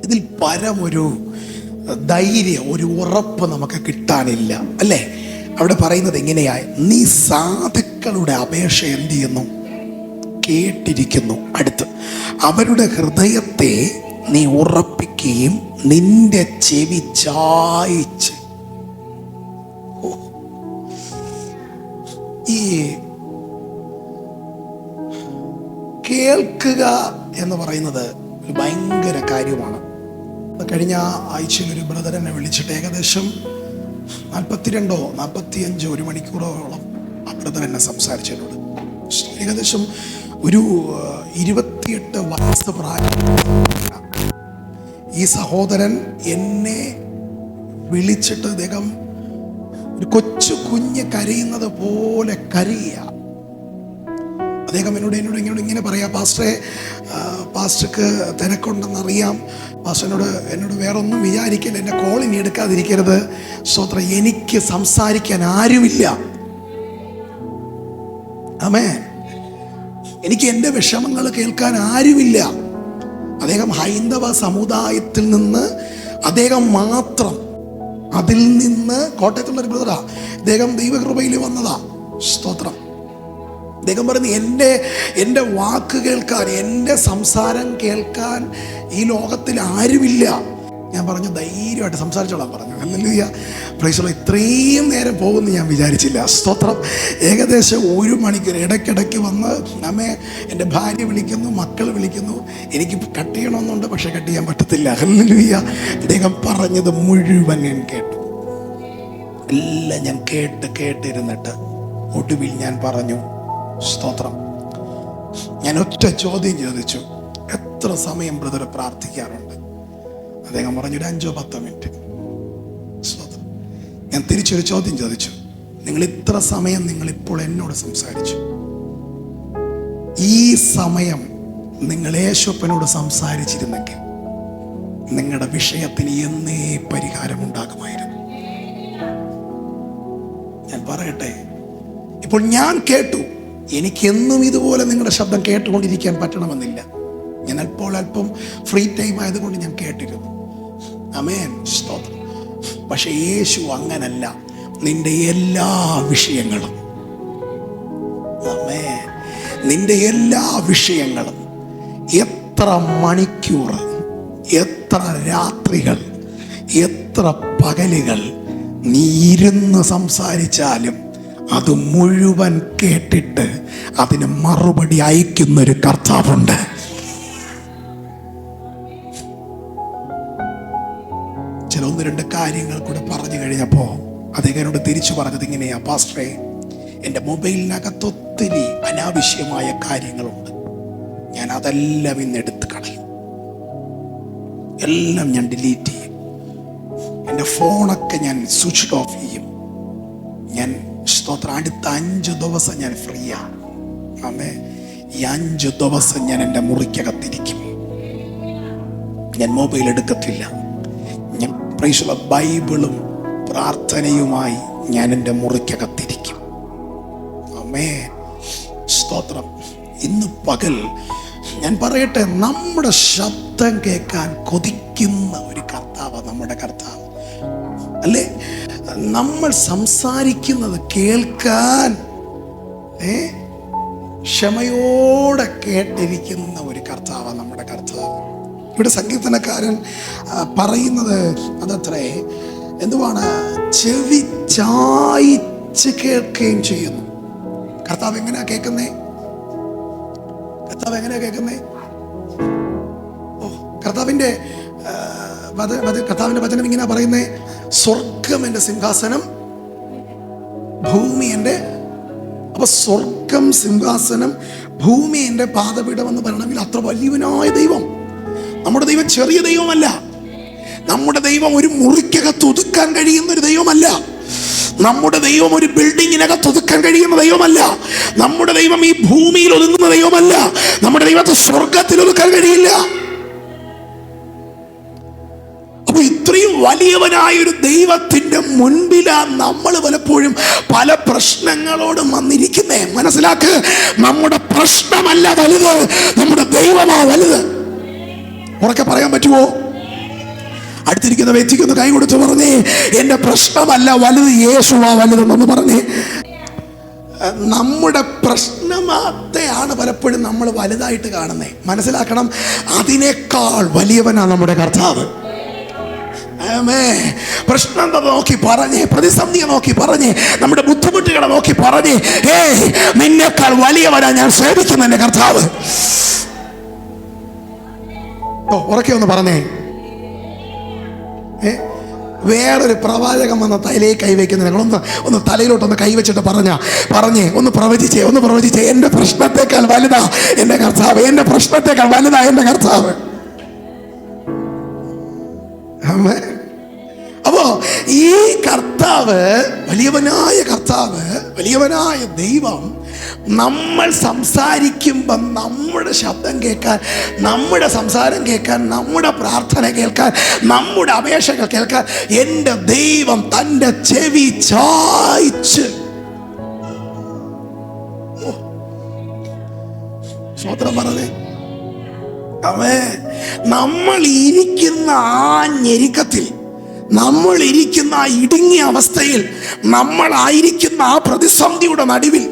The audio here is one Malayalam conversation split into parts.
ഇതിൽ പരമൊരു ധൈര്യം, ഒരു ഉറപ്പ് നമുക്ക് കിട്ടാനില്ല, അല്ലേ? അവിടെ പറയുന്നത് എങ്ങനെയായി? നീ സാധുക്കളുടെ അപേക്ഷ എന്ത് ചെയ്യുന്നു? കേട്ടിരിക്കുന്നു. അടുത്ത്, അവരുടെ ഹൃദയത്തെ നീ ഉറപ്പിക്കുകയും നിന്റെ ചെവി ചായിച്ച്. ഈ കേൾക്കുക എന്ന് പറയുന്നത് ഒരു ഭയങ്കര കാര്യമാണ്. കഴിഞ്ഞ ആഴ്ചയിൽ ഒരു ബ്രദർ എന്നെ വിളിച്ചിട്ട് ഏകദേശം 42-45 ഒരു മണിക്കൂറോളം ആ ബ്രദർ എന്നെ സംസാരിച്ചതിനോട്. ഏകദേശം ഒരു 28 വയസ്സ് പ്രായം ഈ സഹോദരൻ എന്നെ വിളിച്ചിട്ട് അദ്ദേഹം ഒരു കൊച്ചു കുഞ്ഞ് കരയുന്നത് പോലെ കരയുക. അദ്ദേഹം എന്നോട് ഇങ്ങനെ പറയാ, പാസ്റ്റർക്ക് തിരക്കുണ്ടെന്നറിയാം, എന്നോട് വേറെ ഒന്നും വിചാരിക്കില്ല, എന്നെ കോളിനി എടുക്കാതിരിക്കരുത്. സ്തോത്രം, എനിക്ക് സംസാരിക്കാൻ ആരുമില്ല. ആമേൻ. എനിക്ക് എൻ്റെ വിഷമങ്ങൾ കേൾക്കാൻ ആരുമില്ല. അദ്ദേഹം ഹൈന്ദവ സമുദായത്തിൽ നിന്ന് അദ്ദേഹം മാത്രം, അതിൽ നിന്ന് കോട്ടയത്തുള്ള ഒരു ബ്രദറാ, അദ്ദേഹം ദൈവകൃപയിൽ വന്നതാ. സ്തോത്രം. അദ്ദേഹം പറഞ്ഞു, എൻ്റെ വാക്ക് കേൾക്കാൻ, എൻ്റെ സംസാരം കേൾക്കാൻ ഈ ലോകത്തിൽ ആരുമില്ല. ഞാൻ പറഞ്ഞു, ധൈര്യമായിട്ട് സംസാരിച്ചോളാം പറഞ്ഞു. Hallelujah, praise the Lord. ഇത്രയും നേരം പോകുമെന്ന് ഞാൻ വിചാരിച്ചില്ല. സ്തോത്രം. ഏകദേശം 1 മണിക്കൂർ ഇടയ്ക്കിടയ്ക്ക് വന്ന് അമ്മേ, എൻ്റെ ഭാര്യ വിളിക്കുന്നു, മക്കൾ വിളിക്കുന്നു, എനിക്ക് കട്ട് ചെയ്യണമെന്നുണ്ട്, പക്ഷെ കട്ട് ചെയ്യാൻ പറ്റത്തില്ല. ഹല്ലേലൂയ. അദ്ദേഹം പറഞ്ഞത് മുഴുവൻ ഞാൻ കേട്ടു. എല്ലാം ഞാൻ കേട്ടിരുന്നിട്ട് ഒടുവിൽ ഞാൻ പറഞ്ഞു, സ്തോത്രം, ഞാൻ ഒറ്റ ചോദ്യം ചോദിച്ചു, എത്ര സമയം ബ്രദർ പ്രാർത്ഥിക്കാറുണ്ട്? അദ്ദേഹം പറഞ്ഞു, ഒരു 5-10 മിനിറ്റ്. സ്തോത്രം. ഞാൻ തിരിച്ചൊരു ചോദ്യം ചോദിച്ചു, നിങ്ങൾ ഇത്ര സമയം ഇപ്പോൾ എന്നോട് സംസാരിച്ചു, ഈ സമയം നിങ്ങൾ യേശുപ്പനോട് സംസാരിച്ചിരുന്നെങ്കിൽ നിങ്ങളുടെ വിഷയത്തിന് എന്നേ പരിഹാരമുണ്ടാകുമായിരുന്നു. ഞാൻ പറയട്ടെ, ഇപ്പോൾ ഞാൻ കേട്ടു. എനിക്കെന്നും ഇതുപോലെ നിങ്ങളുടെ ശബ്ദം കേട്ടുകൊണ്ടിരിക്കാൻ പറ്റണമെന്നില്ല. ഞാൻ അല്പം ഫ്രീ ടൈം ആയതുകൊണ്ട് ഞാൻ കേട്ടിരുന്നു. ആമേൻ, സ്തോത്രം. പക്ഷെ യേശു അങ്ങനല്ല. നിന്റെ എല്ലാ വിഷയങ്ങളും, ആമേൻ, നിന്റെ എല്ലാ വിഷയങ്ങളും, എത്ര മണിക്കൂർ, എത്ര രാത്രികൾ, എത്ര പകലുകൾ നീ ഇരുന്ന് സംസാരിച്ചാലും അത് മുഴുവൻ കേട്ടിട്ട് അതിന് മറുപടി അയക്കുന്നൊരു കർത്താവുണ്ട്. ചില 1-2 കാര്യങ്ങൾ കൂടെ പറഞ്ഞു കഴിഞ്ഞപ്പോൾ അദ്ദേഹത്തോട് തിരിച്ചു പറഞ്ഞത് ഇങ്ങനെയാ, പാസ്റ്ററെ, എൻ്റെ മൊബൈലിനകത്ത് ഒത്തിരി അനാവശ്യമായ കാര്യങ്ങളുണ്ട്, ഞാൻ അതെല്ലാം ഇന്ന് എടുത്ത് കളയും, എല്ലാം ഞാൻ ഡിലീറ്റ് ചെയ്യും, എൻ്റെ ഫോണൊക്കെ ഞാൻ സ്വിച്ച് ഓഫ് ചെയ്യും. ഞാൻ സ്തോത്രം, അടുത്ത 5 ദിവസം ഞാൻ ഫ്രീയാ. ആമേ, ഈ 5 ദിവസം ഞാൻ എൻ്റെ മുറിക്കകത്തിരിക്കും, ഞാൻ മൊബൈൽ എടുക്കത്തില്ല. ഞാൻ പ്രൈസ് ദി ലോർഡ്, ബൈബിളും പ്രാർത്ഥനയുമായി ഞാൻ എൻ്റെ മുറിക്കകത്തിരിക്കും. ആമേ, സ്തോത്രം. ഇന്ന് പകൽ ഞാൻ പറയട്ടെ, നമ്മുടെ ശബ്ദം കേൾക്കാൻ കൊതിക്കുന്ന ഒരു കർത്താവ് നമ്മുടെ കർത്താവ്, അല്ലേ? നമ്മൾ സംസാരിക്കുന്നത് കേൾക്കാൻ ക്ഷമയോടെ കേട്ടിരിക്കുന്ന ഒരു കർത്താവ് നമ്മുടെ കർത്താവ്. ഇവിടെ സങ്കീർത്തനക്കാരൻ പറയുന്നത് അതത്രേ, എന്തുവാണ്? ചെവി ചായിച്ച് കേൾക്കുകയും ചെയ്യുന്നു. കർത്താവ് എങ്ങനെയാ കേൾക്കുന്നേ? കർത്താവിന്റെ വചനം ഇങ്ങനെ പറയുന്നേ, സ്വർഗം എൻ്റെ സിംഹാസനം, ഭൂമി എൻ്റെ. അപ്പൊ സ്വർഗം സിംഹാസനം, ഭൂമി എൻ്റെ പാദപീഠം എന്ന് പറയണമെങ്കിൽ അത്ര വലിയവനായ ദൈവം. നമ്മുടെ ദൈവം ചെറിയ ദൈവമല്ല. നമ്മുടെ ദൈവം ഒരു മുറിക്കകത്ത് ഒതുക്കാൻ കഴിയുന്ന ഒരു ദൈവമല്ല. നമ്മുടെ ദൈവം ഒരു ബിൽഡിങ്ങിനകത്ത് ഒതുക്കാൻ കഴിയുന്ന ദൈവമല്ല. നമ്മുടെ ദൈവം ഈ ഭൂമിയിൽ ഒതുങ്ങുന്ന ദൈവമല്ല. നമ്മുടെ ദൈവത്തെ സ്വർഗത്തിൽ ഒതുക്കാൻ കഴിയില്ല. അപ്പൊ ഇത്രയും വലിയവനായ ഒരു ദൈവത്തിന്റെ മുൻപിലാണ് നമ്മൾ പലപ്പോഴും പല പ്രശ്നങ്ങളോടും വന്നിരിക്കുന്നേ. മനസ്സിലാക്ക്, നമ്മുടെ പ്രശ്നമല്ല വലുത്, നമ്മുടെ ദൈവമാ വലുത്. ഉറക്കെ പറയാൻ പറ്റുമോ? അടുത്തിരിക്കുന്ന വ്യക്തിക്കൊന്ന് കൈ കൊടുത്ത് പറഞ്ഞേ, എൻ്റെ പ്രശ്നമല്ല വലുത്, യേശുവാ വലുതെന്നൊന്ന് പറഞ്ഞേ. നമ്മുടെ പ്രശ്നത്തെയാണ് പലപ്പോഴും നമ്മൾ വലുതായിട്ട് കാണുന്നത്. മനസ്സിലാക്കണം, അതിനേക്കാൾ വലിയവനാണ് നമ്മുടെ കർത്താവ്. പ്രശ്നം നോക്കി പറഞ്ഞേ, പ്രതിസന്ധിയെ നോക്കി പറഞ്ഞേ, നമ്മുടെ ബുദ്ധിമുട്ടുകളെ നോക്കി പറഞ്ഞേ, നിന്നേക്കാൾ വലിയവനാ ഞാൻ സേവിക്കുന്ന എൻ്റെ കർത്താവ്. ഉറക്കെ ഒന്ന് പറഞ്ഞേ. വേറൊരു പ്രവാചകൻ വന്ന തലയിൽ കൈവയ്ക്കുന്ന ഒന്ന് തലയിലോട്ടൊന്ന് കൈവച്ചിട്ട് പറഞ്ഞേ, ഒന്ന് പ്രവചിച്ചേ, എൻ്റെ പ്രശ്നത്തെക്കാൾ വലുതാ എൻ്റെ കർത്താവ്, എൻ്റെ പ്രശ്നത്തെക്കാൾ വലുതാ എൻ്റെ കർത്താവ്. അപ്പോ ഈ കർത്താവ്, വലിയവനായ ദൈവം നമ്മൾ സംസാരിക്കുമ്പം നമ്മുടെ ശബ്ദം കേൾക്കാൻ, നമ്മുടെ സംസാരം കേൾക്കാൻ, നമ്മുടെ പ്രാർത്ഥന കേൾക്കാൻ, നമ്മുടെ അപേക്ഷകൾ കേൾക്കാൻ എൻ്റെ ദൈവം തൻ്റെ ചെവി ചായ്ച്ച്, സ്വതന്ത്രം പറഞ്ഞേ, നമ്മൾ ഇരിക്കുന്ന ആ ഞെരുക്കത്തിൽ, നമ്മൾ ഇരിക്കുന്ന ആ ഇടുങ്ങിയ അവസ്ഥയിൽ, നമ്മളായിരിക്കുന്ന ആ പ്രതിസന്ധിയുടെ നടുവിൽ,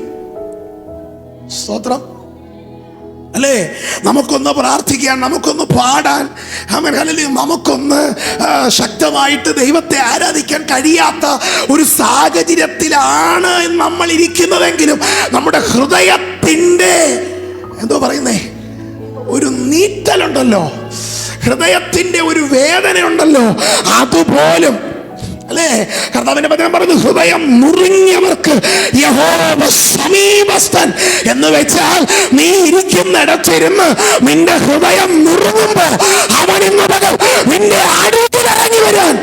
സ്തോത്രം അല്ലേ, നമുക്കൊന്ന് പ്രാർത്ഥിക്കാൻ, നമുക്കൊന്ന് പാടാൻ, നമുക്കൊന്ന് ശക്തമായിട്ട് ദൈവത്തെ ആരാധിക്കാൻ കഴിയാത്ത ഒരു സാഹചര്യത്തിലാണ് നമ്മൾ ഇരിക്കുന്നതെങ്കിലും നമ്മുടെ ഹൃദയത്തിൻ്റെ എന്തോ പറയുന്നേ ഒരു നീറ്റലുണ്ടല്ലോ, ഹൃദയത്തിന്റെ ഒരു വേദന ഉണ്ടല്ലോ, അതുപോലും അല്ലേ കർത്താവിന്റെ വചനം പറഞ്ഞു, ഹൃദയം മുറിഞ്ഞവർക്ക് യഹോവ സമീപസ്ഥൻ എന്ന് വെച്ചാൽ, നീ ഇരിക്കുന്നിടത്തിരുന്ന് നിന്റെ ഹൃദയം മുറിഞ്ഞുമ്പോ അവൻ ഇന്ന് പകൽ നിന്റെ അടുത്തിൽ ഇറങ്ങി വരാൻ.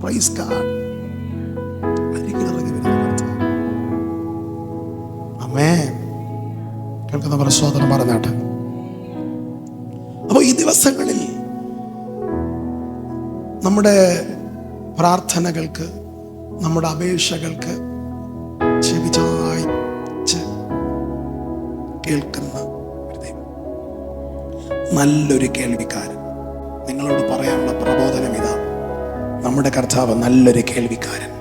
Praise God. കേൾക്കുന്ന പ്രസോദനം പറഞ്ഞാട്ടെ. അപ്പോൾ ഈ ദിവസങ്ങളിൽ നമ്മുടെ പ്രാർത്ഥനകൾക്ക്, നമ്മുടെ അപേക്ഷകൾക്ക് ചെവിചായ്ച്ച് കേൾക്കുന്ന ഒരു ദൈവം, നല്ലൊരു കേൾവിക്കാരൻ. നിങ്ങളോട് പറയാനുള്ള പ്രബോധനം ഇതാ, നമ്മുടെ കർത്താവ് നല്ലൊരു കേൾവിക്കാരൻ.